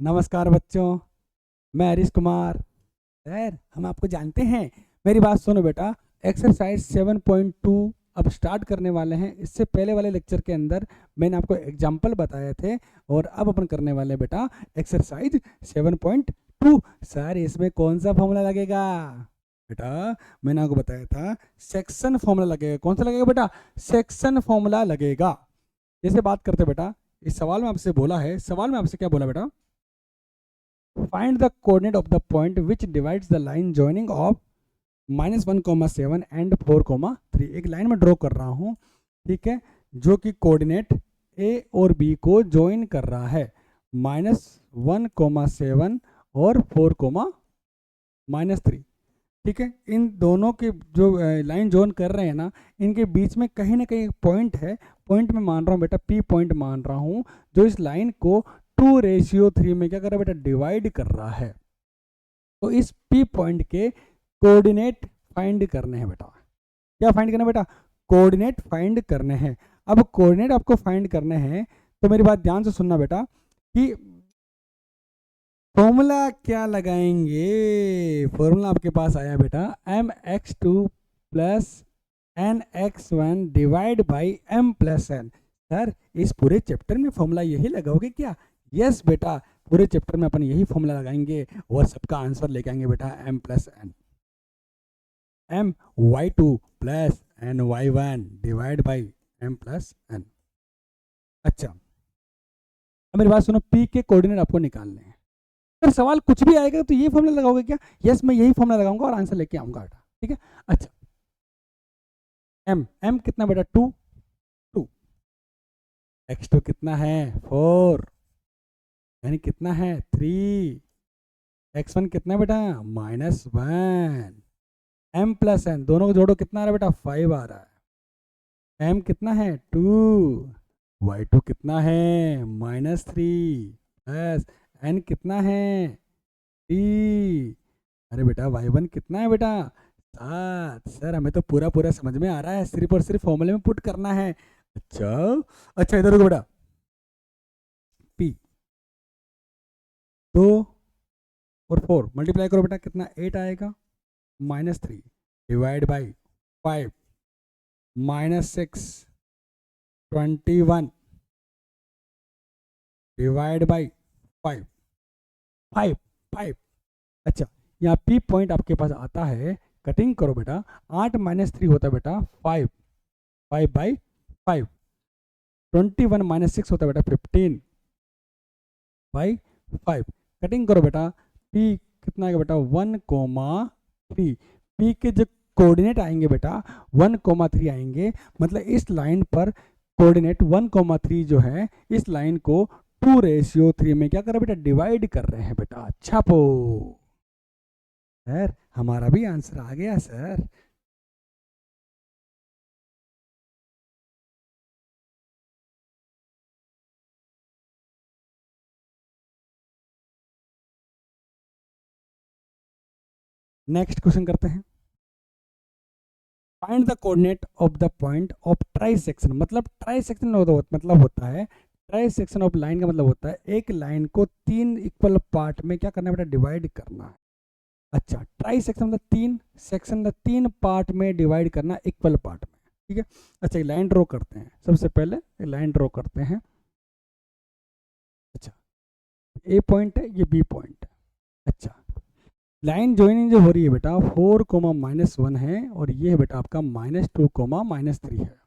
नमस्कार बच्चों, मैं हरीश कुमार। सर, हम आपको जानते हैं। मेरी बात सुनो बेटा। एक्सरसाइज 7.2 अब स्टार्ट करने वाले हैं। इससे पहले वाले लेक्चर के अंदर मैंने आपको एग्जाम्पल बताए थे और अब अपन करने वाले हैं बेटा एक्सरसाइज 7.2। सर, इसमें कौन सा फॉर्मूला लगेगा बेटा? मैंने आपको बताया था सेक्शन फॉर्मूला लगेगा। कौन सा लगेगा बेटा? सेक्शन फॉर्मूला लगेगा। जैसे बात करते बेटा, इस सवाल में आपसे बोला है, सवाल में आपसे क्या बोला बेटा? Find the coordinate of the point which divides the line joining of -1,7 and 4,3। एक लाइन में ड्रॉ कर रहा हूँ, ठीक है, जो कि कोऑर्डिनेट ए और बी को ज्वाइन कर रहा है, -1,7 और 4,-3। ठीक है, इन दोनों के जो लाइन जोन कर रहे हैं ना, इनके बीच में कहीं ना कहीं एक पॉइंट है। पॉइंट में मान रहा हूँ बेटा, पी पॉइंट मान रहा हूँ, जो इस लाइन को 2:3 में क्या कर रहा है बेटा? डिवाइड कर रहा है। तो इस पी पॉइंट के कोऑर्डिनेट फाइंड करने हैं बेटा। क्या फाइंड करना है बेटा? कोऑर्डिनेट फाइंड करने हैं। अब कोऑर्डिनेट आपको फाइंड करने हैं तो मेरी बात ध्यान से सुनना बेटा कि फॉर्मूला क्या लगाएंगे। फॉर्मूला आपके पास आया बेटा, mx2 plus nx1 divide by m plus n। Sir, इस पूरे चैप्टर में फॉर्मूला यही लगाओगे क्या? यस बेटा, पूरे चैप्टर में अपन यही फॉर्मूला लगाएंगे और सबका आंसर लेके आएंगे बेटा m plus n। m y2 plus n y1 divide by m plus n। अच्छा, अब मेरी बात सुनो, p के कोऑर्डिनेट आपको निकालने हैं। अगर सवाल कुछ भी आएगा तो ये फॉर्मूला लगाओगे क्या? यस, मैं यही फॉर्मूला लगाऊंगा और आंसर लेके आऊंगा बेटा, ठीक है। अच्छा, m कितना बेटा? 2 2। x2 कितना है? 4, यानी कितना है? 3। x1 कितना बेटा? -1। m प्लस n दोनों को जोड़ो, कितना आ रहा है बेटा? 5 आ रहा है। m कितना है? 2। y2 कितना है? -3 प्लस n कितना है? 3। अरे बेटा, y1 कितना है बेटा? 7। सर, हमें तो पूरा पूरा समझ में आ रहा है, सिर्फ और सिर्फ फॉर्मूले में पुट करना है। अच्छा अच्छा, इधर देखो बेटा, p 2 और 4 मल्टीप्लाई करो बेटा, कितना? 8 आएगा। -3 डिवाइड बाई 5 -6 21 डिवाइड बाई 5 5 5। अच्छा, यहाँ पी पॉइंट आपके पास आता है, कटिंग करो बेटा। 8 -3 होता है बेटा 5, 5/5। 21 -6 होता है बेटा 15/5। कटिंग करो बेटा। पी कितना आएगा बेटा? 1,3। पी के जो कोऑर्डिनेट आएंगे बेटा 1,3 आएंगे, मतलब इस लाइन पर कोऑर्डिनेट 1,3 जो है, इस लाइन को 2:3 में क्या कर रहे हैं बेटा? डिवाइड कर रहे हैं बेटा। छापो। सर, हमारा भी आंसर आ गया सर। नेक्स्ट क्वेश्चन करते हैं। Find the coordinate of the point of try section. मतलब ट्राई सेक्शन मतलब होता है, ट्राई सेक्शन ऑफ लाइन का मतलब होता है एक लाइन को 3 इक्वल पार्ट में क्या करना है बेटा? डिवाइड करना है। अच्छा, ट्राई सेक्शन मतलब 3 सेक्शन, मतलब 3 पार्ट में डिवाइड करना इक्वल पार्ट में, ठीक है। अच्छा, एक लाइन ड्रॉ करते हैं। सबसे पहले एक लाइन ड्रॉ करते हैं। अच्छा, ए पॉइंट है, ये बी पॉइंट है। अच्छा, लाइन ज्वाइनिंग जो हो रही है बेटा 4,-1 है, और ये है बेटा आपका -2,-3 है।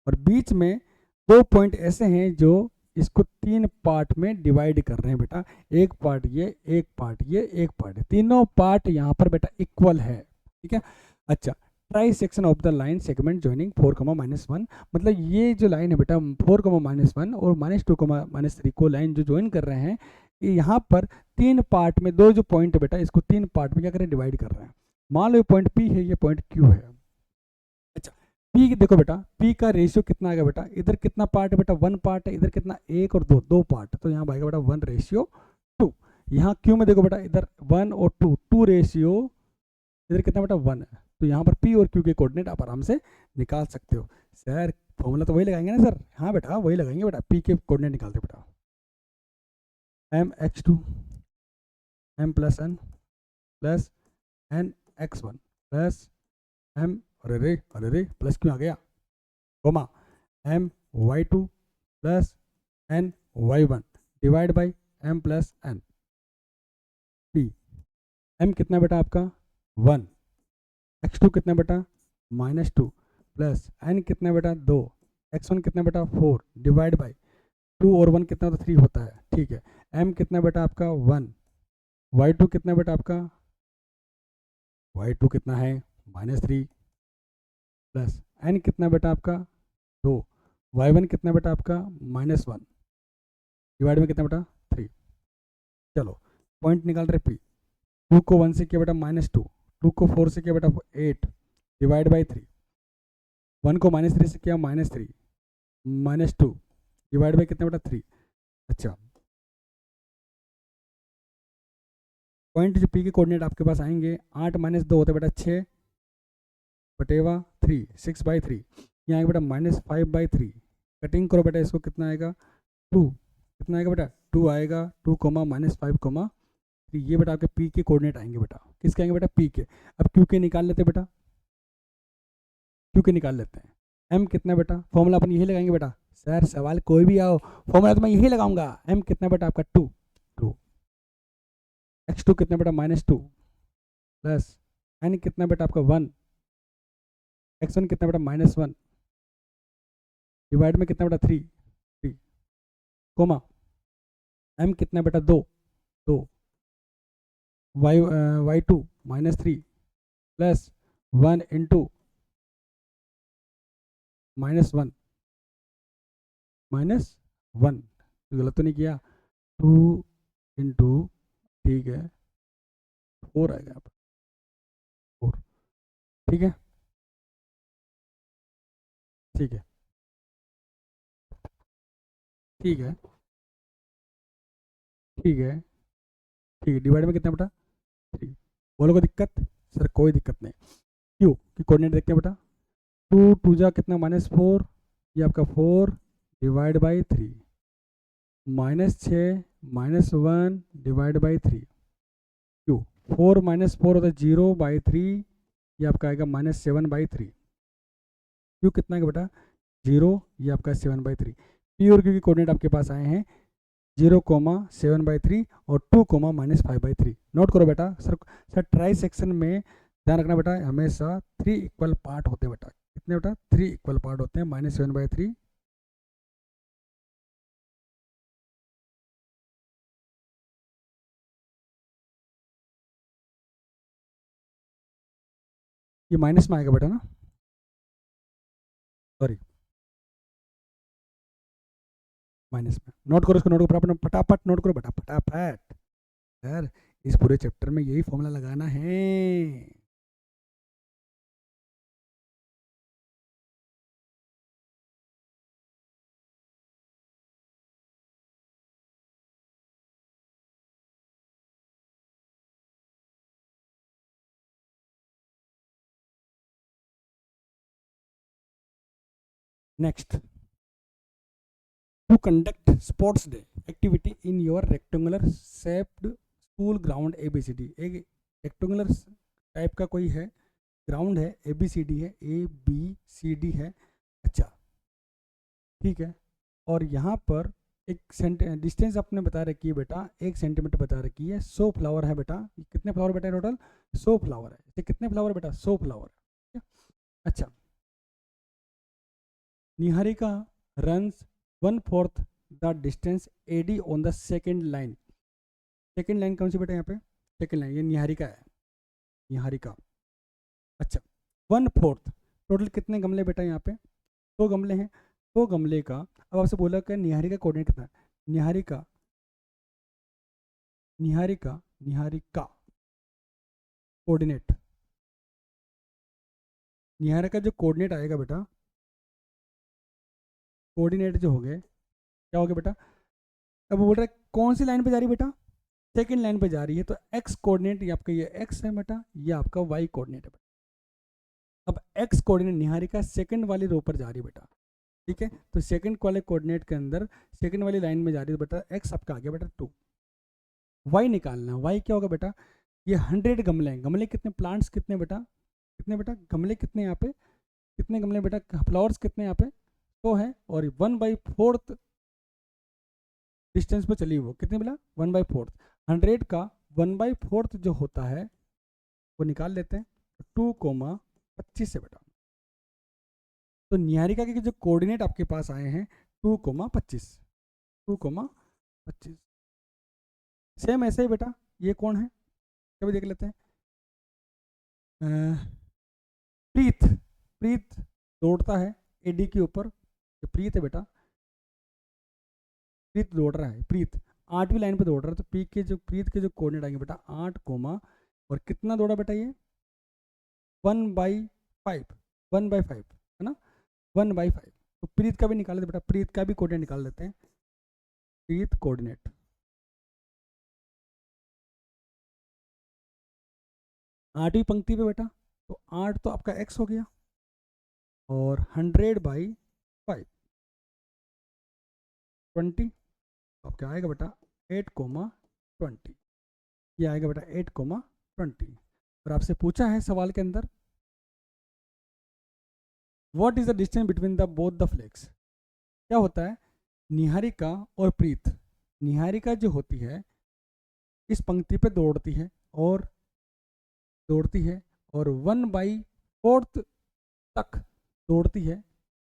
और बीच में 2 पॉइंट ऐसे हैं जो इसको 3 पार्ट में डिवाइड कर रहे हैं बेटा। एक पार्ट ये, एक पार्ट ये, एक पार्ट, तीनों पार्ट यहाँ पर बेटा इक्वल है, ठीक है। अच्छा, try section of the line segment joining 4,-1, मतलब ये जो लाइन है बेटा 4,-1 और -2,-3 को लाइन जो ज्वाइन कर रहे हैं, यहाँ पर 3 पार्ट में, 2 जो पॉइंट है बेटा, इसको 3 पार्ट में क्या करें? डिवाइड कर रहे हैं। मान लो ये पॉइंट P है, ये पॉइंट Q है। अच्छा, P देखो बेटा, P का रेशियो कितना आ गया बेटा? इधर कितना पार्ट है बेटा? 1 पार्ट है। इधर कितना? 1 और 2, 2 पार्ट, तो यहाँ आएगा बेटा 1:2। यहाँ Q में देखो बेटा, इधर 1 और 2, 2:, इधर कितना बेटा? 1 है। तो यहाँ पर P और Q के कोऑर्डिनेट आप आराम से निकाल सकते हो। सर, फॉर्मूला तो वही लगाएंगे ना सर? हाँ बेटा, वही लगाएंगे बेटा, P के कोऑर्डिनेट निकालते बेटा। M X two M plus N plus N X one plus M, अरे रे प्लस क्यों आ गया, comma M Y two plus N Y one divide by M plus N P. M कितना बेटा आपका 1, एक्स टू कितना बेटा -2 प्लस एन कितना बेटा 2, एक्स वन कितना बेटा 4 डिवाइड बाई 2 और 1 कितना होता है 3 होता है, ठीक है। एम कितना बेटा आपका 1, वाई टू कितना बेटा आपका वाई टू कितना है -3 प्लस एन कितना बेटा आपका 2, वाई वन कितना बेटा आपका -1 डिवाइड में कितना बेटा 3। चलो पॉइंट निकाल रहे पी। 2 को 1 से किया बेटा -2, 2 को 4 से किया बेटा 8 डिवाइड बाई 3, 1 को -3 से किया -3 -2 डिवाइड बाई कितना बेटा 3। अच्छा पॉइंट जो पी के कोऑर्डिनेट आपके पास आएंगे 8 - 2 होते बेटा 6 बटेवा 3 6/3, यहाँ आएगा बेटा -5/3, कटिंग करो बेटा इसको कितना आएगा 2, कितना आएगा बेटा 2 आएगा 2 -5 ये बेटा आपके पी के कोऑर्डिनेट आएंगे बेटा, किसके आएंगे बेटा पी के। अब क्यू के निकाल लेते बेटा, क्यू के निकाल लेते हैं। एम कितना बेटा फॉर्मूला अपन यही लगाएंगे बेटा, सर सवाल कोई भी आओ फॉर्मूला तो मैं यही लगाऊंगा। एम कितना बेटा आपका 2 एक्स टू कितना बेटा -2 प्लस एन कितना बेटा आपका 1, एक्स वन कितना बेटा -1 डिवाइड में कितना बेटा 3 कोमा एम कितना बेटा 2 वाई टू -3 प्लस 1 इंटू -1 गलत तो नहीं किया 2 इंटू, ठीक है 4 आएगा आप 4, ठीक है ठीक है ठीक है ठीक है ठीक है डिवाइड में कितना बेटा 3। बोलो कोई दिक्कत, सर कोई दिक्कत नहीं। क्यों कि कोऑर्डिनेट देखते हैं बेटा 2 2 जा कितना -4, ये आपका 4 डिवाइड बाई 3 -6 -1 डिवाइड बाई 3। क्यों 4 -4 होता है 0/3, ये आपका आएगा -7/3। क्यों कितना है बेटा 0, ये आपका 7/3। पी और क्यू की कोऑर्डिनेट आपके पास आए हैं 0, 7/3 और 2, -5/3। नोट करो बेटा। सर ट्राई सेक्शन में ध्यान रखना बेटा हमेशा 3 इक्वल पार्ट होते हैं बेटा, कितने बेटा 3 इक्वल पार्ट होते हैं -7/3 ये माइनस में आएगा बेटा ना, सॉरी माइनस में। नोट करो इसको, नोट करो फटाफट नोट करो बेटा फटाफट। सर इस पूरे चैप्टर में यही फॉर्मूला लगाना है। Next, to conduct sports day activity in your rectangular shaped school ground ABCD। एक रेक्टेंगुलर टाइप का कोई है ग्राउंड है, ABCD है, ABCD है। अच्छा ठीक है, और यहाँ पर एक डिस्टेंस आपने बता रखी है बेटा 1 सेंटीमीटर बता रखी है। 100 फ्लावर है बेटा, कितने फ्लावर बेटा टोटल 100 फ्लावर है, कितने फ्लावर बेटा 100 फ्लावर। अच्छा Niharika runs 1/4 the distance AD on the second line. Second line कौन सी बेटा यहाँ पे सेकेंड लाइन, ये निहारिका है, निहारिका। अच्छा 1/4 टोटल कितने गमले बेटा यहाँ पे 2 गमले हैं, 2 गमले का अब आपसे बोला कि निहारिका कोऑर्डिनेट कितना है। निहारिका निहारिका निहारिका कोऑर्डिनेट, निहारिका जो कोऑर्डिनेट आएगा बेटा, कोऑर्डिनेट जो हो गए क्या हो गया बेटा। अब बोल रहा है कौन सी लाइन पे जा रही है बेटा, सेकेंड लाइन पे जा रही है, तो एक्स कोऑर्डिनेट ये आपका ये एक्स है बेटा, ये आपका वाई कोऑर्डिनेट है बेटा। अब एक्स कोऑर्डिनेट निहारिका सेकंड वाली रो पर जा रही है बेटा, ठीक है। तो सेकंड वाले कोऑर्डिनेट के अंदर सेकंड वाली लाइन में जा रही है बेटा, एक्स आपका आ गया बेटा 2, वाई निकालना है। वाई क्या होगा बेटा, ये 100 गमले हैं, गमले कितने, प्लांट्स कितने बेटा, कितने बेटा गमले कितने यहाँ पे, कितने गमले बेटा, फ्लावर्स कितने यहाँ पे 100 है, और 1/4 डिस्टेंस पे चली वो कितने बोला 1/4, 100 का 1/4 जो होता है वो निकाल लेते हैं, 2,25 है बेटा। तो निहारिका के जो कोऑर्डिनेट आपके पास आए हैं 2,25, 2,25। सेम ऐसे ही बेटा ये कौन है, कभी देख लेते हैं, प्रीत, प्रीत दौड़ता है एडी के ऊपर, ये प्रीत है बेटा, प्रीत दौड़ रहा है, प्रीत 8वीं लाइन पे दौड़ रहा है, तो पी के जो प्रीत के जो कोऑर्डिनेट आएंगे बेटा 8 कोमा, और कितना दौड़ा बेटा ये 1/5, 1/5 है ना, 1/5। तो प्रीत का भी निकाल लेते बेटा, प्रीत का भी कोऑर्डिनेट निकाल लेते हैं, प्रीत कोऑर्डिनेट 8वीं पंक्ति पे बेटा, तो 8 तो आपका x हो गया, और 100/5 20, अब क्या आएगा बेटा 8,20, ये आएगा बेटा 8,20। और आपसे पूछा है सवाल के अंदर what is the distance between the both the flags, क्या होता है, निहारिका और प्रीत, निहारिका जो होती है इस पंक्ति पे दौड़ती है और दौड़ती है, और 1/4 तक दौड़ती है,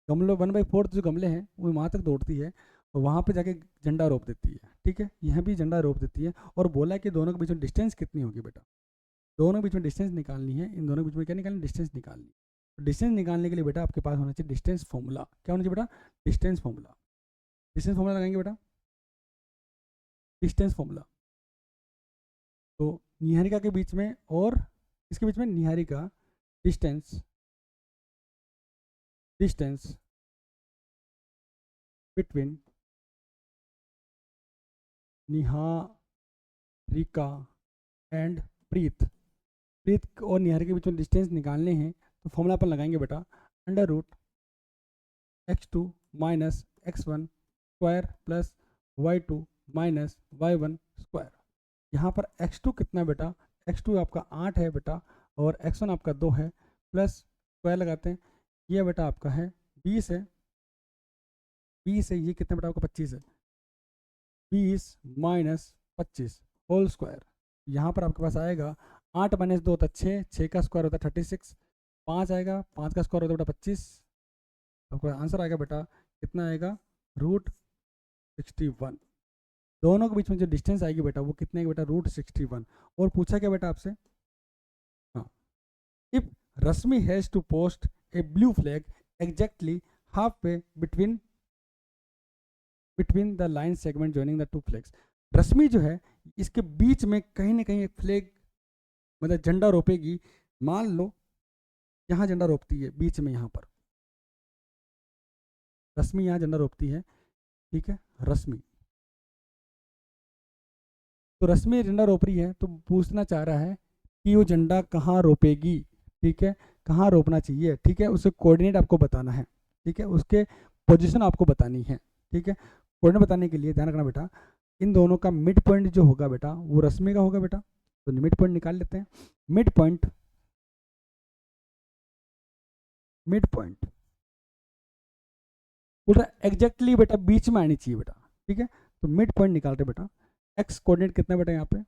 गमलों 1/4 जो गमले हैं वो वहाँ तक दौड़ती है, और वहाँ पे जाके झंडा रोप देती है, ठीक है, यहाँ भी झंडा रोप देती है, और बोला कि दोनों के बीच में डिस्टेंस कितनी होगी बेटा, दोनों के बीच में डिस्टेंस निकालनी है, इन दोनों के बीच में क्या निकालनी, डिस्टेंस निकालनी है। डिस्टेंस निकालने के लिए बेटा आपके पास होना चाहिए डिस्टेंस फॉर्मूला, क्या होना चाहिए बेटा, डिस्टेंस फॉर्मूला, डिस्टेंस फॉर्मूला लगाएंगे बेटा, डिस्टेंस फॉर्मूला। तो निहारिका के बीच में और इसके बीच में, Niharika distance, distance between Niharika and Preet, Preet और निहारिका के बीच में डिस्टेंस निकालने हैं, तो फॉर्मूला अपन लगाएंगे बेटा √x2 minus x1 square plus y2 minus y1 square. यहाँ पर x2 कितना बेटा, x2 आपका 8 है बेटा, और x1 आपका 2 है, प्लस स्क्वायर लगाते हैं, ये बेटा आपका है 20 है, 20 है, ये कितना बेटा आपका 25 है, 20 माइनस 25 होल स्क्वायर। यहाँ पर आपके पास आएगा 8 माइनस 2 होता है 6, 6 का स्क्वायर होता है 36, 5 आएगा, 5 का स्क्वायर होता है बेटा 25, आपका आंसर आएगा बेटा कितना आएगा √61। दोनों के बीच में जो डिस्टेंस आएगी बेटा वो कितने आएगी बेटा √61। और पूछा क्या बेटा आपसे, हाँ, if Rashmi has to post a blue flag exactly half way between the line segment joining the 2 flags, Rashmi जो है इसके बीच में कहीं ना कहीं एक फ्लैग मतलब झंडा रोपेगी, मान लो यहाँ झंडा रोपती है बीच में, यहाँ पर रश्मि यहाँ झंडा रोपती है, ठीक है, रश्मि, तो रश्मि झंडा रोप रही है, तो पूछना चाह रहा है कि वो झंडा कहाँ रोपेगी, ठीक है, कहाँ रोपना चाहिए, ठीक है, उसे कोऑर्डिनेट आपको बताना है, ठीक है, उसके पोजीशन आपको बतानी है, ठीक है। कोऑर्डिनेट बताने के लिए ध्यान रखना बेटा, इन दोनों का मिड पॉइंट जो होगा बेटा वो रश्मि का होगा बेटा, तो मिड पॉइंट निकाल लेते हैं, मिड पॉइंट, मिड पॉइंट पूरा एग्जैक्टली बेटा बीच में आनी चाहिए बेटा, ठीक है, तो मिड पॉइंट निकालते बेटा, एक्स कोऑर्डिनेट कितना बेटा यहाँ पे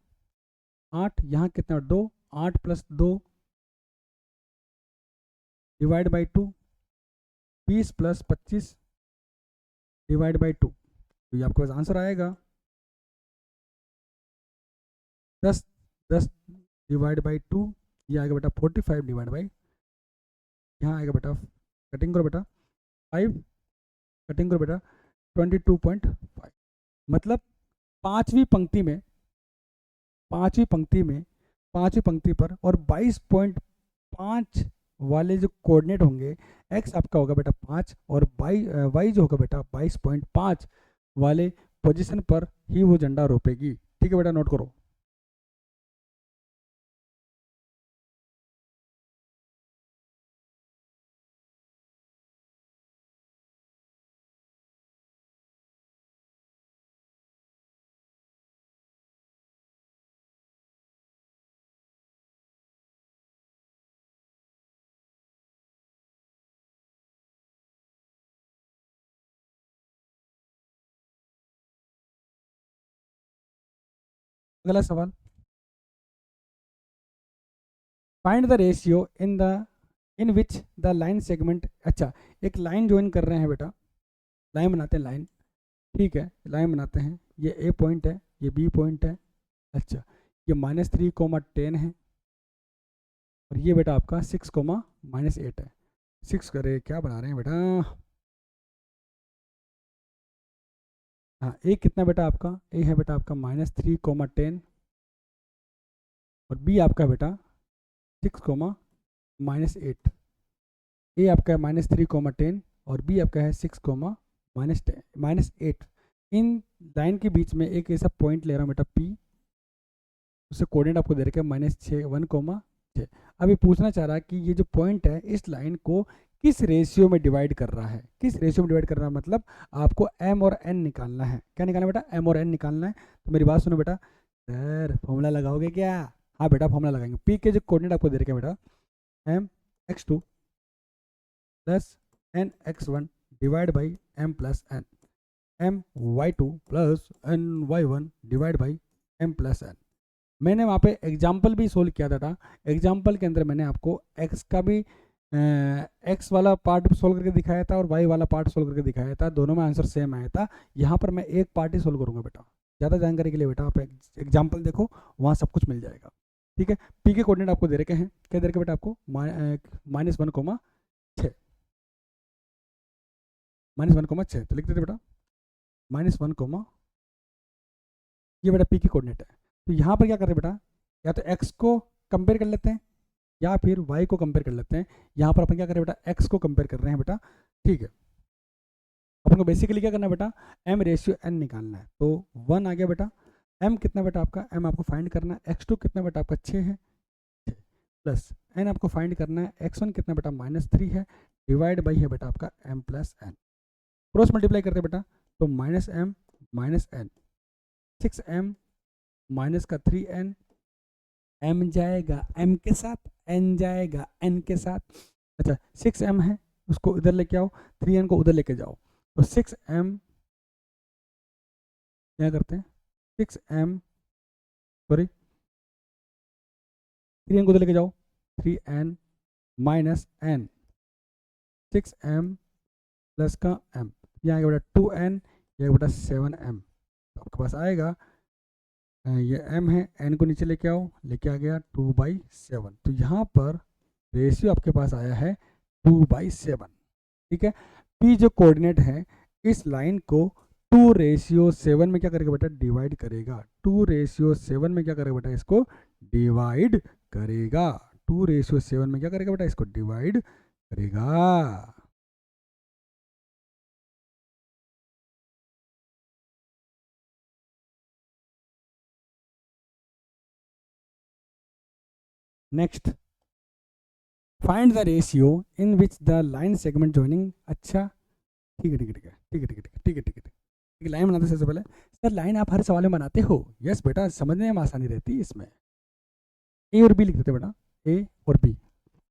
8, यहाँ कितना 2, 8 + 2 डिवाइड बाई 2, 20 + 25 डिवाइड बाई 2, तो ये आपके पास आंसर आएगा 10, 10 डिवाइड बाई 2, ये आएगा बेटा 45 डिवाइड बाई, यहाँ आएगा बेटा कटिंग करो बेटा 5, कटिंग करो बेटा 22.5, मतलब पांचवी पंक्ति में, पांचवी पंक्ति में, पांचवी पंक्ति पर, और 22.5 वाले जो कोऑर्डिनेट होंगे, एक्स आपका होगा बेटा 5, और वाई जो होगा बेटा 22.5 वाले पोजीशन पर ही वो झंडा रोपेगी, ठीक है बेटा, नोट करो। अगला सवाल, find the ratio in which the line segment. अच्छा, एक लाइन ज्वाइन कर रहे हैं बेटा, लाइन बनाते हैं लाइन, ठीक है, लाइन बनाते हैं, ये ए पॉइंट है, ये बी पॉइंट है। अच्छा, ये -3, 10 है, और ये बेटा आपका 6, -8 है। 6 करे क्या बना रहे हैं बेटा, हाँ, ए कितना बेटा आपका, ए है बेटा आपका -3, 10, और बी आपका बेटा 6, -8। ए आपका है -3, 10, और बी आपका है 6, -8। इन लाइन के बीच में एक ऐसा पॉइंट ले रहा हूँ बेटा पी, उससे कोऑर्डिनेट आपको दे रखे हैं -6, 1, 6। अभी पूछना चाह रहा है कि ये जो पॉइंट है इस लाइन को किस रेशियो में डिवाइड कर रहा है, किस रेशियो में डिवाइड कर रहा है, मतलब आपको m और n निकालना है। क्या निकालना है बेटा, m और n निकालना है। तो मेरी बात सुनो बेटा, सर फॉर्मूला लगाओगे क्या, हाँ बेटा फॉर्मूला लगाएंगे। p के जो कोऑर्डिनेट आपको दे रखे हैं बेटा, mx2 plus nx1 divide by m plus n, my2 plus ny1 divide by m plus n। मैंने वहाँ पे एग्जाम्पल भी सोल्व किया था। एग्जाम्पल के अंदर मैंने आपको x का भी x वाला पार्ट सोल्व करके दिखाया था और y वाला पार्ट सोल्व करके दिखाया था, दोनों में आंसर सेम आया था। यहाँ पर मैं एक पार्ट ही सोल्व करूँगा बेटा, ज़्यादा जानकारी के लिए बेटा आप एग्जाम्पल देखो, वहाँ सब कुछ मिल जाएगा, ठीक है। p के कोऑर्डिनेट आपको दे रखे हैं, क्या दे रखे बेटा आपको, -1, 6, तो लिख देते बेटा -1, ये बेटा p की कोऑर्डिनेट है। तो यहाँ पर क्या कर रहे हैं बेटा, या तो x को कंपेयर कर लेते हैं या फिर y को कंपेयर कर लेते हैं। यहाँ पर अपन क्या कर रहे हैं बेटा, x को कंपेयर कर रहे हैं बेटा, ठीक है। अपन को बेसिकली क्या करना है बेटा, m रेशियो n निकालना है। तो 1 आ गया बेटा, m कितना बेटा आपका, m आपको फाइंड करना है, x2 कितना बेटा आपका 6 है, प्लस n आपको फाइंड करना है, x1 कितना बेटा -3 है, डिवाइड बाई है बेटा आपका m plus n। Cross multiply करते बेटा, तो -m -n, 6m माइनस का 3n, m जाएगा m के साथ, n जाएगा n के साथ। अच्छा, 6m है, उसको इधर लेके आओ, 3n को उधर लेके जाओ, तो 6m क्या करते हैं, 6m सॉरी 3n को उधर लेके जाओ, 3n minus n, 6m plus का m, यहाँ आएगा बेटा 2n, यह बेटा 7m। तो आपके पास आएगा, ये m है, n को नीचे लेके आओ, लेके आ गया 2/7। तो यहाँ पर रेशियो आपके पास आया है 2/7, ठीक है। p जो कोऑर्डिनेट है इस लाइन को 2:7 में क्या करेगा बेटा, डिवाइड करेगा। 2:7 में क्या करेगा बेटा, इसको डिवाइड करेगा। 2:7 में क्या करेगा बेटा, इसको डिवाइड करेगा। Next, find the ratio in which the line segment joining. अच्छा, ठीक है ठीक है ठीक है ठीक है ठीक है ठीक है ठीक है ठीक है, लाइन बनाते सबसे पहले। सर लाइन आप हर सवाल में बनाते हो, यस बेटा, समझने में आसानी रहती है इसमें। ए और बी लिख देते बेटा, ए और बी।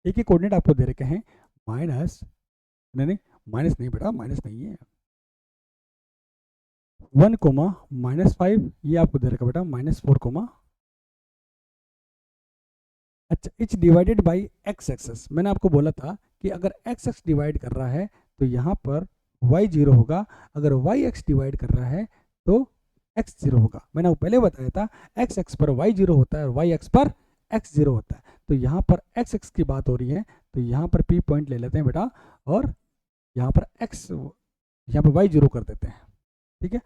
ए के कोऑर्डिनेट आपको दे रखे हैं माइनस, नहीं माइनस नहीं बेटा, माइनस नहीं है, 1, -5, ये आपको दे रखा बेटा -4, अच्छा, each divided by X axis. मैंने आपको बोला था कि अगर एक्स एक्स डिवाइड कर रहा है तो यहाँ पर y 0 होगा, अगर y x डिवाइड कर रहा है तो x 0 होगा। मैंने आपको पहले बताया था x x पर y 0 होता है और y x पर x 0 होता है। तो यहाँ पर x x की बात हो रही है, तो यहाँ पर p पॉइंट ले लेते हैं बेटा, और यहाँ पर x, यहाँ पर y 0 कर देते हैं, ठीक है।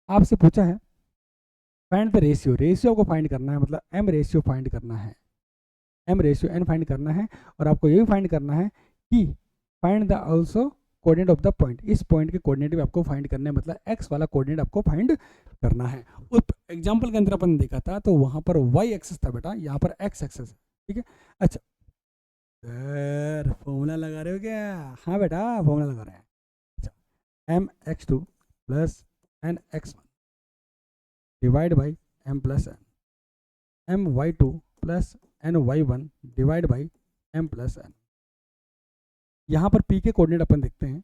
आपसे पूछा है फाइंड द रेशियो, रेशियो को फाइंड करना है, मतलब m रेशियो फाइंड करना है, m रेशियो n फाइंड करना है, और आपको ये भी फाइंड करना है कि find the also coordinate of the point. इस पॉइंट के कोऑर्डिनेट भी आपको फाइंड करना है, मतलब x वाला कोऑर्डिनेट आपको फाइंड करना है। उस एग्जांपल के अंदर अपन ने देखा था तो वहां पर y एक्सिस था बेटा, यहाँ पर x एक्सिस है, ठीक है। अच्छा सर फॉर्मूला लगा रहे हो क्या, हाँ बेटा फॉर्मूला लगा रहे हैं। अच्छा, mx2 plus nx1 divide by m plus n, my2 plus ny1 divide by m plus n। यहाँ पर p के कोऑर्डिनेट अपन देखते हैं,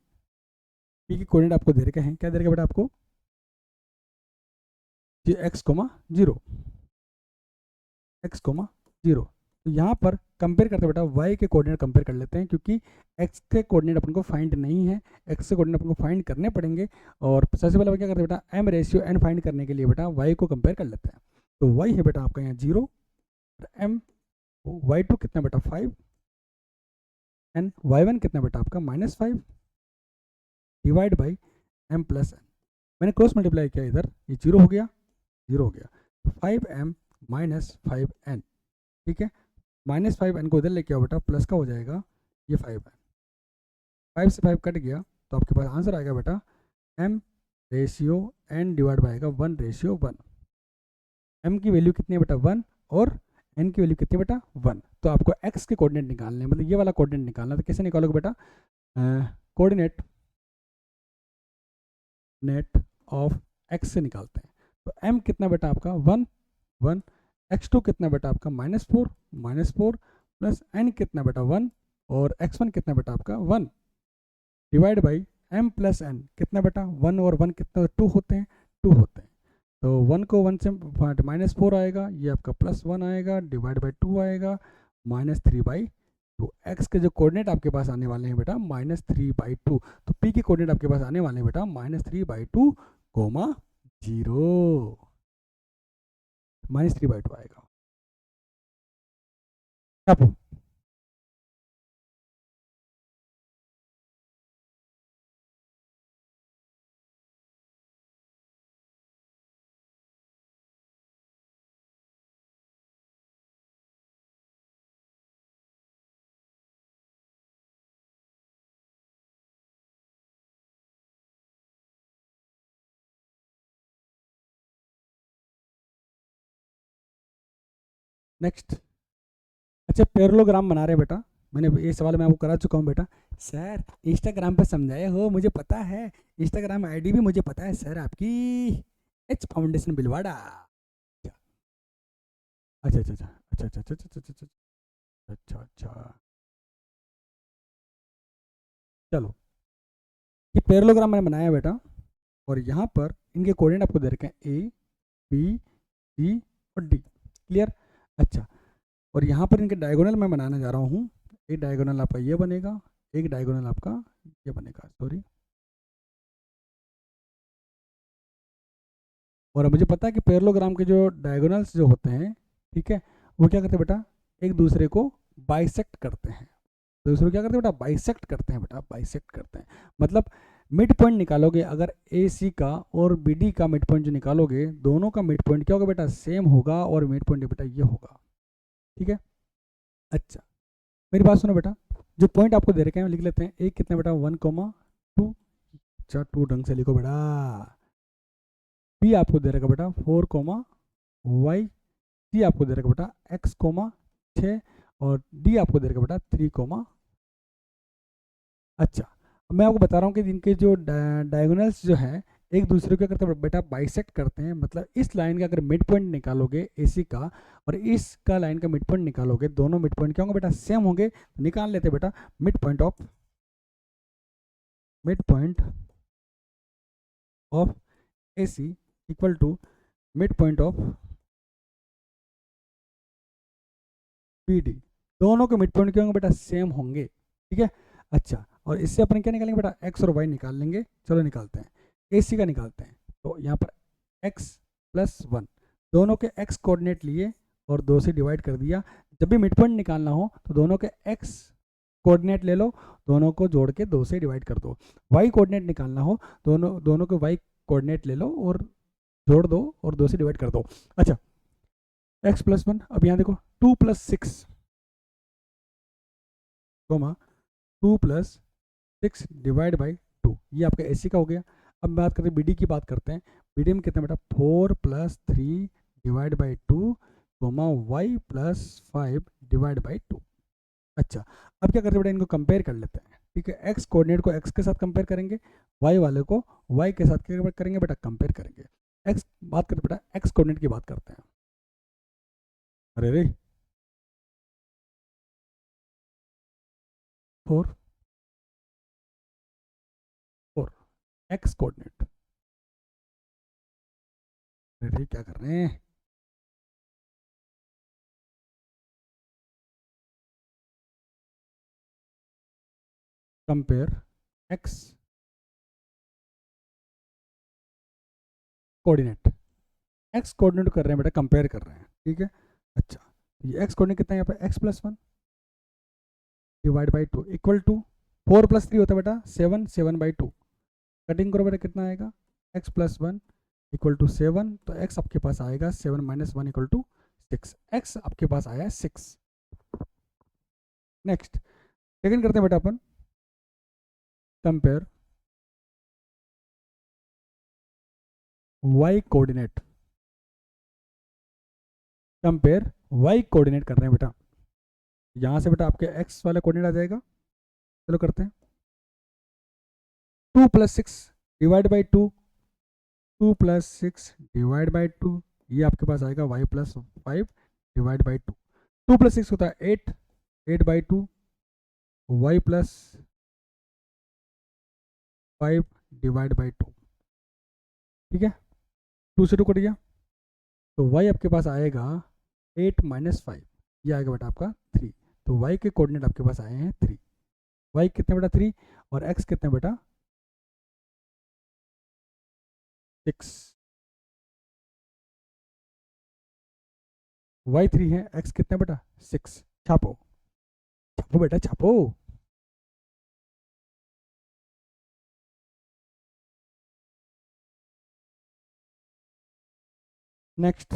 p के कोऑर्डिनेट आपको दे रखे हैं, क्या दे रखे बेटा आपको, x, 0, एक्स कोमा 0। तो यहाँ पर कंपेयर करते बेटा वाई के कोऑर्डिनेट कंपेयर कर लेते हैं, क्योंकि एक्स के कोऑर्डिनेट अपन को फाइंड नहीं है, एक्स के कोऑर्डिनेट अपन को फाइंड करने पड़ेंगे। और सबसे पहले क्या करते हैं बेटा, एम रेशियो एन फाइंड करने के लिए बेटा वाई को कंपेयर कर लेते हैं। तो वाई है बेटा आपका यहाँ 0, एम वाई टू कितना बेटा 5, एन वाई वन कितना बेटा आपका -5 divide by M plus N. मैंने क्रॉस मल्टीप्लाई किया इधर, ये 0 हो गया, 0 हो गया, 5m -5n, ठीक है। -5n को इधर लेके आओ बेटा, प्लस का हो जाएगा ये 5n, 5 से 5 कट गया, तो आपके पास आंसर आएगा बेटा m ratio n divide by 1:1। m की वैल्यू कितनी है बेटा 1 और n की वैल्यू कितनी है बेटा 1। तो आपको x के कोऑर्डिनेट निकालने हैं, मतलब ये वाला कोऑर्डिनेट निकालना है। तो कैसे निकालोगे बेटा, कोऑर्डिनेट नेट ऑफ x से निकालते हैं। तो m कितना बेटा आपका 1 1, x2 कितना बेटा आपका -4 प्लस n कितना बेटा 1 और x1 कितना बेटा आपका 1 divide by m plus n कितना बेटा 1 और 1 कितना 2 होते हैं, 2 होते हैं। तो 1 को 1 से -4 आएगा, ये आपका +1 आएगा डिवाइड बाई 2 आएगा -3/2। x के जो कोऑर्डिनेट आपके पास आने वाले हैं बेटा -3/2, तो p के कोऑर्डिनेट आपके पास आने वाले हैं बेटा -3/2, 0 -3/2 आएगा। अब नेक्स्ट, अच्छा पैरेललोग्राम बना रहे हैं बेटा। मैंने ये सवाल मैं आपको करा चुका हूँ बेटा। सर इंस्टाग्राम पे समझाए हो, मुझे पता है, इंस्टाग्राम आईडी भी मुझे पता है सर आपकी, एच फाउंडेशन बिलवाड़ा। अच्छा अच्छा अच्छा अच्छा अच्छा अच्छा अच्छा अच्छा अच्छा अच्छा अच्छा, चलो ये पैरेललोग्राम मैंने बनाया बेटा, और यहाँ पर इनके कोऑर्डिनेट आपको दे रखे हैं ए बी सी और डी, क्लियर। अच्छा, और यहाँ पर इनके डायगोनल मैं बनाने जा रहा हूँ। एक डायगोनल आपका ये बनेगा, एक डायगोनल आपका ये बनेगा, सॉरी। और मुझे पता है कि पैरेललोग्राम के जो डायगोनल्स जो होते हैं, ठीक है, वो क्या करते हैं बेटा, एक दूसरे को बाइसेक्ट करते हैं। दूसरे को क्या करते हैं बेटा, बाइसेक्ट करते हैं बेटा, बाइसेक्ट करते हैं। मतलब मिड पॉइंट निकालोगे अगर ए सी का और बी डी का मिड पॉइंट जो निकालोगे, दोनों का मिड पॉइंट क्या होगा बेटा, सेम होगा, और मिड पॉइंट बेटा ये होगा, ठीक है। अच्छा मेरी बात सुनो बेटा, जो पॉइंट आपको दे रखे हैं लिख लेते हैं। एक कितना बेटा 1,2, अच्छा 2 ढंग से लिखो बेटा। बी आपको दे रखा बेटा 4,y, सी आपको दे रखा बेटा x,6, और डी आपको दे रखा बेटा 3, अच्छा मैं आपको बता रहा हूँ कि इनके जो डायगोनल्स जो है एक दूसरे को क्या करते हैं बेटा, बाइसेक्ट करते हैं। मतलब इस लाइन का अगर मिड पॉइंट निकालोगे एसी का, और इसका लाइन का मिड पॉइंट निकालोगे, दोनों मिड पॉइंट क्या होंगे बेटा, सेम होंगे। निकाल लेते बेटा mid point of AC equal to mid point of BD. दोनों के मिड पॉइंट क्या होंगे बेटा, सेम होंगे, ठीक है। अच्छा, और इससे अपन क्या निकालेंगे बेटा, एक्स और वाई निकाल लेंगे। चलो निकालते हैं, ए सी का निकालते हैं। तो यहाँ पर एक्स प्लस 1, दोनों के एक्स कोऑर्डिनेट लिए और 2 से डिवाइड कर दिया। जब भी मिड पॉइंट निकालना हो तो दोनों के एक्स कोऑर्डिनेट ले लो, दोनों को जोड़ के 2 से डिवाइड कर दो। वाई कोऑर्डिनेट निकालना हो, दोनों दोनों के वाई कोऑर्डिनेट ले लो और जोड़ दो और 2 से डिवाइड कर दो। अच्छा एक्स प्लस 1, अब यहाँ देखो 2 + 6, 2 + 6 डिवाइड बाई 2, ये आपका एसी का हो गया। अब बात करते हैं बीडी की, बात करते हैं। बीडी में कितना बेटा 4 + 3 divide by 2, Y plus 5 divide by 2। अच्छा अब क्या करते हैं बेटा, इनको कंपेयर कर लेते हैं, ठीक है। एक्स कोऑर्डिनेट को एक्स के साथ कंपेयर करेंगे, वाई वाले को वाई के साथ क्या करेंगे बेटा, कंपेयर करेंगे। एक्स बात करते बेटा, एक्स कोऑर्डिनेट की बात करते हैं। अरे रे 4 4 एक्स कोऑर्डिनेट, अरे रे क्या कर रहे हैं, compare x coordinate, x coordinate कर रहे हैं बेटा, कंपेयर कर रहे हैं, ठीक है। अच्छा, ये एक्स कोऑर्डिनेट कितना है यहाँ पे, X plus one divide by two equal to 4 + 3 होता है बेटा 7, 7/2 कटिंग करो बेटा, कितना आएगा, X plus one equal to 7, तो एक्स आपके पास आएगा 7 - 1 इक्वल टू 6, एक्स आपके पास आया है 6। नेक्स्ट सेकंड करते हैं बेटा अपन, compare Y coordinate, compare Y coordinate कर रहे हैं बेटा, यहाँ से बेटा आपके एक्स वाला कोऑर्डिनेट आ जाएगा, चलो करते हैं, 2 + 6 डिवाइड बाई 2, 2 + 6 डिवाइड बाई 2, ये आपके पास आएगा y + 5 डिवाइड बाई 2, 2 + 6 होता है 8, 8/2 y + 5 डिवाइड बाई 2, ठीक है, 2 से 2 कट गया, तो y आपके पास आएगा 8 - 5, ये आएगा बेटा आपका 3, तो y के कोऑर्डिनेट आपके पास आए हैं 3, y कितने बेटा 3 और x कितने बेटा 6, y 3 है, x कितने बेटा 6, छापो छापो बेटा छापो। Next,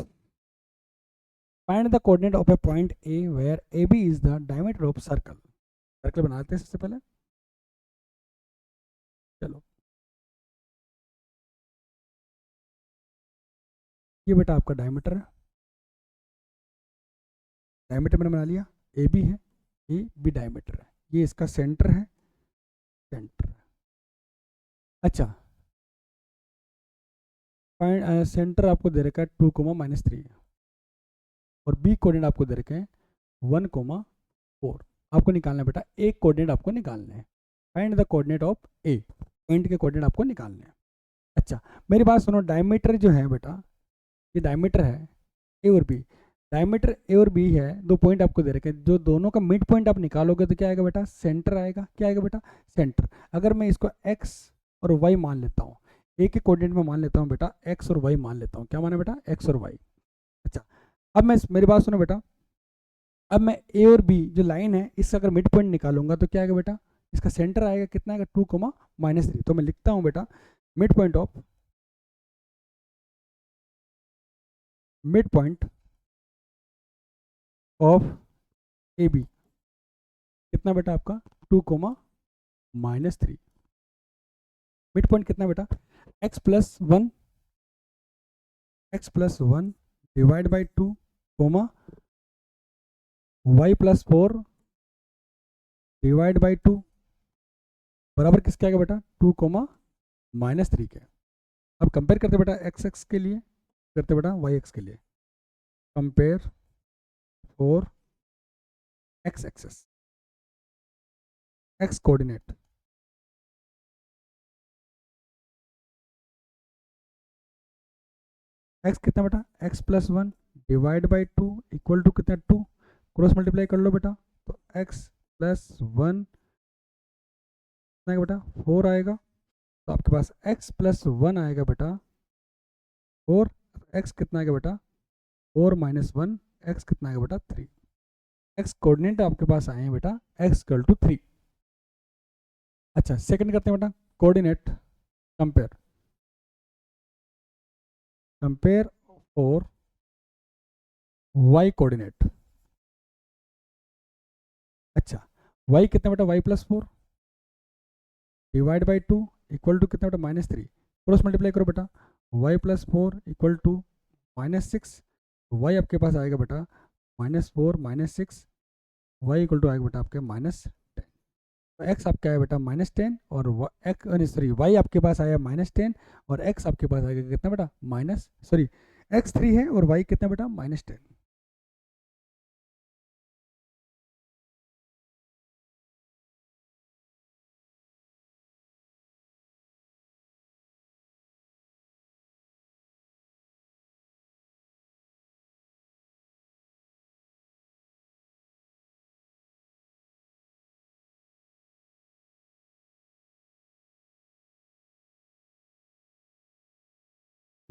find the coordinate of a point A where A B is the diameter of circle, circle बनाते हैं सबसे पहले, चलो ये बेटा आपका डायमीटर है, डायमीटर मैंने बना लिया, ए बी है, ए बी डायमीटर है, ये इसका सेंटर है, सेंटर, अच्छा फाइंड सेंटर आपको दे रखा है 2, -3 और बी कोऑर्डिनेट आपको दे रखे हैं 1, 4, आपको निकालना है बेटा, एक कोऑर्डिनेट आपको निकालने हैं, find the coordinate of a, point के कोऑर्डिनेट आपको निकालने हैं। अच्छा मेरी बात सुनो, डायमीटर जो है बेटा, ये डायमीटर है ए और बी, डायमीटर ए और बी है, दो पॉइंट आपको दे रखे हैं, जो दोनों का मिड पॉइंट आप निकालोगे तो क्या आएगा बेटा, सेंटर आएगा, क्या आएगा बेटा सेंटर। अगर मैं इसको एक्स और वाई मान लेता हूँ, ए के कोऑर्डिनेट में मान लेता हूँ बेटा एक्स और वाई मान लेता हूँ, क्या माना बेटा एक्स और वाई। अच्छा अब मैं मेरी बात सुनो बेटा, अब मैं ए और बी जो लाइन है इसका अगर मिड पॉइंट निकालूंगा तो क्या आएगा बेटा, इसका सेंटर आएगा, कितना आएगा 2, -3, तो मैं लिखता हूँ बेटा mid point of A B कितना बेटा आपका 2, -3, मिड पॉइंट कितना बेटा x+1, x+1 divide by 2, y+4 divide by 2 बराबर किसके आएगा बेटा 2, -3 के। अब कंपेयर करते बेटा एक्स एक्स के लिए, करते बेटा वाई एक्स के लिए, compare for X axis, X coordinate, X कितना बेटा x+1 divide by 2 equal to कितना 2, क्रॉस मल्टीप्लाई कर लो बेटा, तो x+1 कितना आएगा बेटा 4 आएगा, तो आपके पास x+1 आएगा बेटा 4, x कितना आएगा बेटा 4 - 1, x कितना आएगा बेटा 3, x कोऑर्डिनेट आपके पास आए हैं बेटा x = 3। अच्छा सेकंड करते हैं बेटा, कोऑर्डिनेट कंपेयर, कंपेयर और y कोऑर्डिनेट, अच्छा y कितना बेटा y+4 divide by 2 equal to कितना बेटा -3, क्रॉस मल्टीप्लाई करो बेटा, y+4 इक्वल टू -6, y आपके पास आएगा बेटा -4 -6, y इक्वल टू आएगा बेटा आपके -10, तो x आपका आया बेटा -10 और y आपके पास आया -10 और x आपके पास आएगा कितना बेटा x3 है और y कितना बेटा -10।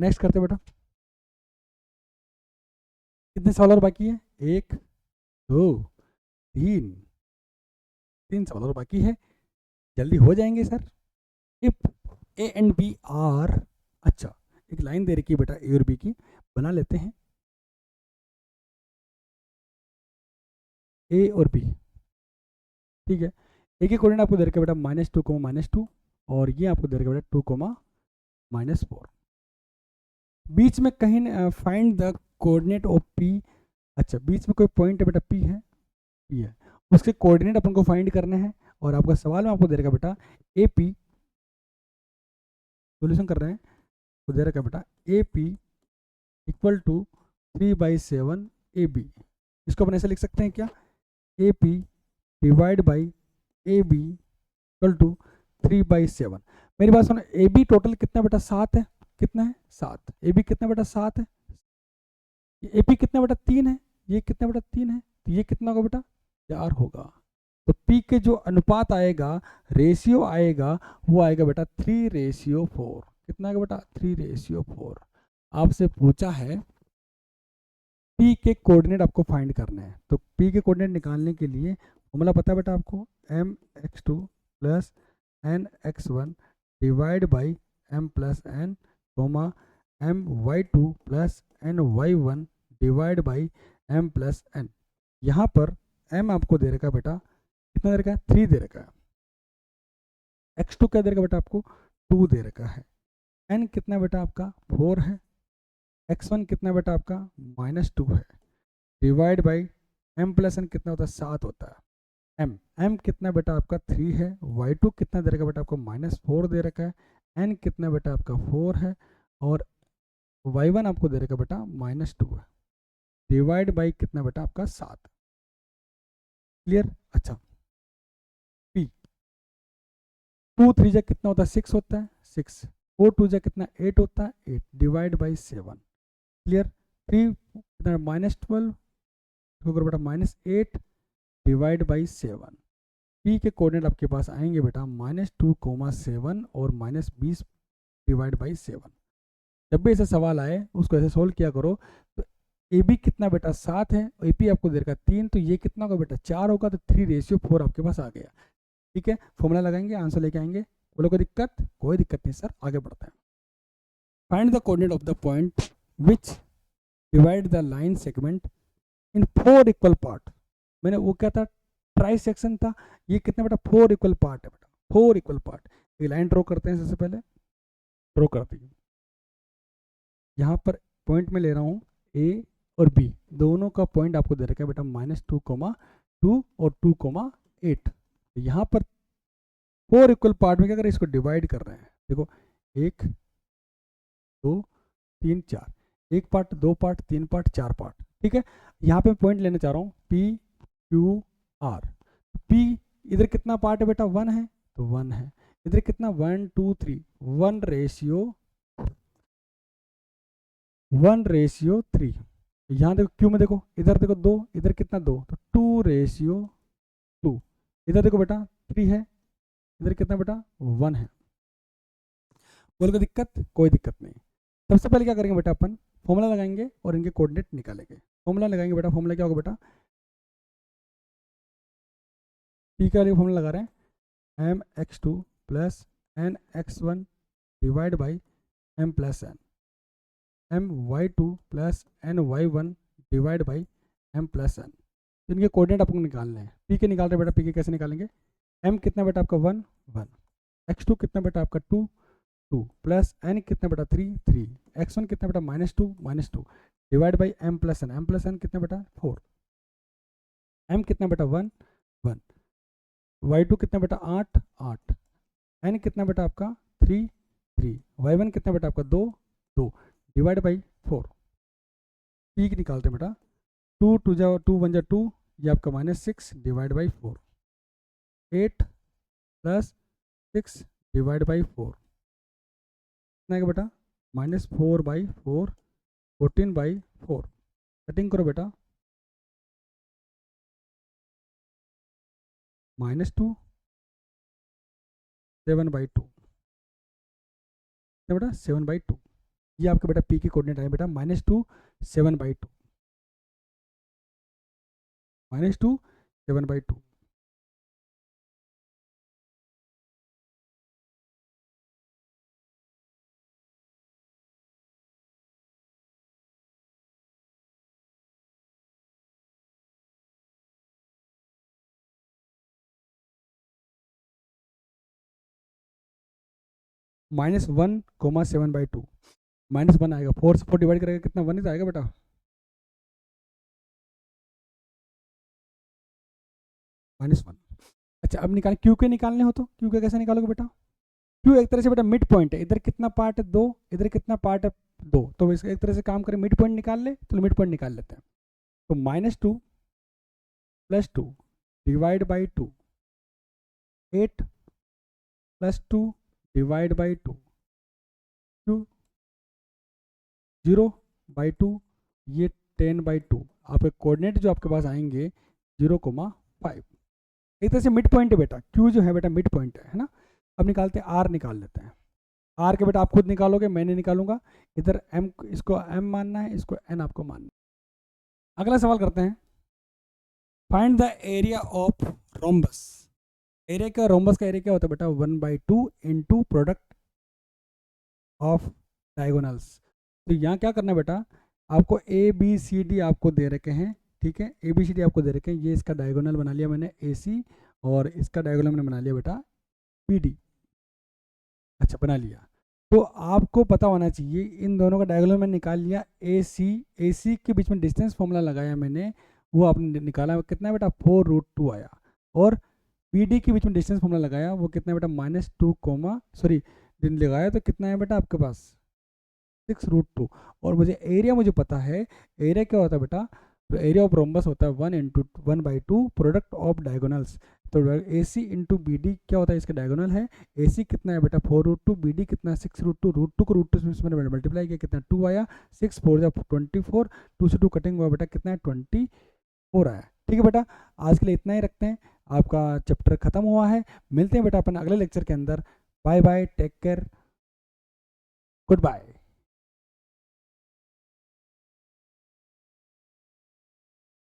नेक्स्ट करते बेटा, कितने सवाल और बाकी है? 1 2 3, 3 सवाल और बाकी है, जल्दी हो जाएंगे sir. If A and B are, अच्छा एक लाइन दे रखी है बेटा ए और बी की, बना लेते हैं ए और बी, ठीक है। ए के कोऑर्डिनेट आपको दे रखा है बेटा -2, और ये आपको दे रखा है बेटा 2, -4। बीच में कहीं find the coordinate of P, अच्छा बीच में कोई पॉइंट है बेटा पी है, पी है, उसके कोऑर्डिनेट अपन को फाइंड करने हैं। और आपका सवाल में आपको दे रखा बेटा ए पी, सोल्यूशन कर रहे हैं, तो दे रखा बेटा A P equal to 3/7 A B. इसको अपन ऐसे लिख सकते हैं क्या, A P divide by A B equal to 3/7। मेरी बात सुनो, ए बी टोटल कितना बेटा 7 है, कितना है 7, ए बी कितना बेटा 7 है, ए पी कितना बेटा 3 है, ये कितना बेटा 3 है, तो ये कितना होगा बेटा 4 होगा। तो पी के जो अनुपात आएगा, रेशियो आएगा, वो आएगा बेटा 3/4। कितना आएगा बेटा 3/4। आपसे पूछा है पी के कोऑर्डिनेट आपको फाइंड करने हैं, तो पी के कोऑर्डिनेट निकालने के लिए फॉर्मूला पता है बेटा आपको, mx2 plus nx1 divide by m plus n, my2 plus ny1 divide by m plus n। यहाँ पर m आपको दे रखा है बेटा, कितना दे रखा है 3 दे रखा है, x2 क्या दे रखा है बेटा आपको 2 दे रखा है, n कितना बेटा आपका 4 है, x1 कितना बेटा आपका -2 है, divide by m plus n कितना होता है 7 होता है, m कितना बेटा आपका 3 है, y2 कितना दे रखा है बेटा आपको -4 दे रखा है, n कितना बेटा आपका 4 है, और y1 आपको दे रखा है बेटा -2 है, डिवाइड बाई कितना बेटा आपका 7। क्लियर? अच्छा p 2 3 जा कितना होता है 6 होता है, 6 4 2 जा कितना 8 होता है, 8 डिवाइड बाई 7। क्लियर? 3 कितना -12 बेटा -8 डिवाइड बाई 7। पी के कोऑर्डिनेट आपके पास आएंगे बेटा -2, 7 और -20 डिवाइड बाई 7। जब भी ऐसा सवाल आए उसको ऐसे सोल्व किया करो। तो ए बी कितना बेटा 7 है, ए पी आपको दे रखा 3, तो ये कितना होगा बेटा 4 होगा, तो 3/4 आपके पास आ गया। ठीक है, फॉर्मूला लगाएंगे, आंसर लेके आएंगे। बोलो कोई दिक्कत? कोई दिक्कत नहीं सर, आगे बढ़ते हैं। Find the coordinate of the point which divide the line segment in 4 equal part. मैंने वो क्या था, ट्राई सेक्शन था, ये कितना बेटा 4 इक्वल पार्ट है बेटा, 4 इक्वल पार्ट। ये लाइन ड्रॉ करते हैं, सबसे पहले ड्रॉ करते हैं। यहाँ पर पॉइंट में ले रहा हूँ ए और बी, दोनों का पॉइंट आपको दे रखा है बेटा -2, और 2, 8। यहाँ पर 4 इक्वल पार्ट में क्या करें, इसको डिवाइड कर रहे हैं। देखो 1 2 3 4, 1 पार्ट 2 पार्ट 3 पार्ट 4 पार्ट। ठीक है, यहाँ पे पॉइंट लेना चाह रहा हूँ पी क्यू आर। पी इधर कितना पार्ट है बेटा 1 है, तो 1 है। इधर कितना 1 2 3, 1/3। यहाँ देखो क्यू में, देखो इधर देखो 2, इधर कितना 2, तो 2/2। इधर देखो बेटा 3 है, इधर कितना बेटा 1 है। बोल को दिक्कत? कोई दिक्कत नहीं। सबसे पहले क्या करेंगे बेटा, अपन फॉर्मूला लगाएंगे और इनके कोऑर्डिनेट निकालेंगे। फॉर्मूला लगाएंगे बेटा, फॉर्मूला क्या होगा बेटा, पी के लिए फॉर्मूला लगा रहे हैं mx2 plus nx1 divide by m plus n, my2 plus ny1 divide by m plus n। इनके कोऑर्डिनेट आपको निकालने हैं। पी के निकाल रहे बेटा, पी के कैसे निकालेंगे, m कितना बेटा आपका 1 1, x2 कितना बेटा आपका 2 2, प्लस n कितना बेटा 3 3, x1 कितना बेटा -2 divide by m plus n कितना बेटा 4, m कितना बेटा 1 1, y2 कितना बेटा 8 8, n कितना बेटा आपका 3 3, y1 कितना बेटा आपका 2 2 डिवाइड बाई 4। पी की निकालते हैं बेटा, 2 2 जा 2 1 जा 2, ये आपका -6 divide by 4, 8 plus 6 divide by 4 कितना है बेटा -4/4, 14/4। कटिंग करो बेटा, -2 7/2 बेटा 7/2। ये आपके बेटा पी के कोऑर्डिनेट आए बेटा -2 7/2, -2 7/2। -1, 7/2, -1 आएगा, 4 से 4 डिवाइड करेगा कितना, 1 ही तो आएगा बेटा। -1। अच्छा अब निकाल, क्यू के निकालने हो तो क्यू के कैसे निकालोगे बेटा? क्यू एक तरह से बेटा मिड पॉइंट है, इधर कितना पार्ट है 2, इधर कितना पार्ट है 2, तो इसका एक तरह से काम करें मिड पॉइंट निकाल ले, तो मिड पॉइंट निकाल लेते हैं। तो -2 + 2 divide by 2, 8 + 2 divide by 2, Q 0/2, ये 10/2। आपके कोऑर्डिनेट जो आपके पास आएंगे 0,5। एक तरह से मिड पॉइंट है बेटा, क्यू जो है बेटा मिड पॉइंट है ना। अब निकालते हैं, आर निकाल लेते हैं। आर के बेटा आप खुद निकालोगे, मैं नहीं निकालूंगा। इधर एम, इसको एम मानना है, इसको एन आपको मानना है। अगला सवाल करते हैं, find the area of rhombus. Area का, रोम्बस का एरिया क्या होता है बेटा, 1/2 इंटू प्रोडक्ट ऑफ डायगोनल्स। तो यहाँ क्या करना है बेटा, आपको ए बी सी डी आपको दे रखे हैं, ठीक है, ए बी सी डी आपको दे रखे हैं। ये इसका डायगोनल बना लिया मैंने ए सी, और इसका डायगोनल मैंने बना लिया बेटा बी डी। अच्छा बना लिया, तो आपको पता होना चाहिए इन दोनों का डायगोनल मैंने निकाल लिया। ए सी के बीच में डिस्टेंस फॉर्मूला लगाया मैंने, वो आपने निकाला कितना है बेटा, 4√2 आया। और बी डी के बीच में डिस्टेंस फॉर्मूला लगाया, वो कितना है बेटा, -2, सॉरी लगाया तो कितना है बेटा आपके पास 6√2। और मुझे एरिया मुझे पता है, एरिया क्या होता है बेटा, तो एरिया ऑफ रोम्बस होता है 1/2 प्रोडक्ट ऑफ डायगोनल्स। तो ए सी इंटू बी डी क्या होता है, इसका डायगोनल है। ए सी कितना है बेटा 4√2, बी डी कितना है 6√2, √2 को √2 से मैंने मल्टीप्लाई किया, कितना 2 आया, 6 4 24, 2 से 2 कटिंग हुआ बेटा, कितना है 24 आया। ठीक है बेटा, आज के लिए इतना ही रखते हैं, आपका चैप्टर खत्म हुआ है। मिलते हैं बेटा अपन अगले लेक्चर के अंदर। Bye bye, take care, good bye.